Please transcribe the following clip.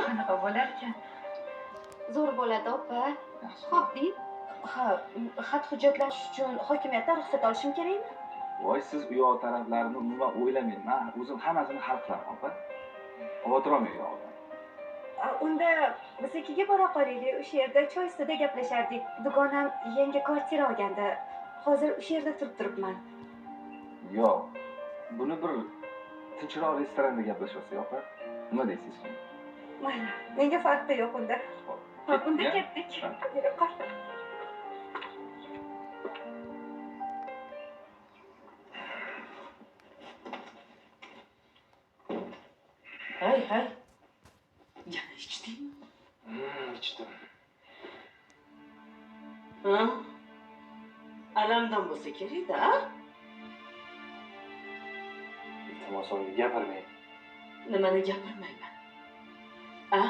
qanaqa bo'lar ekan? Zo'r bo'ladi, opa. Yaxshi. Xo'p, deng. Ha, xat hujjatlash uchun hokimiyatdan ruxsat olishim kerakmi? Voy, siz u yoq taraflarini umuman o'ylamayman. O'zim hammasini hal qilaman, opa. Xavotir olmang u yoqdan. Unda biznikiga bora qolaylik. O'sha yerda choy ustida gaplashardik. Dugonam yangi kvartira olganda. Hozir o'sha yerda turibman. Yo'q. Buni bir tinchroq restoranda gaplashyapsiz, opa. Nima deysiz? Mayli, menga farqi yo'q unda. Xo'p, Unda ketdik. Yura qol. Hay, yana ichdingmi? Ichdim. Ha? Alamdan bo'lsa kerak-da. Iltimos, gapirmang. Nimani gapirmayman? A?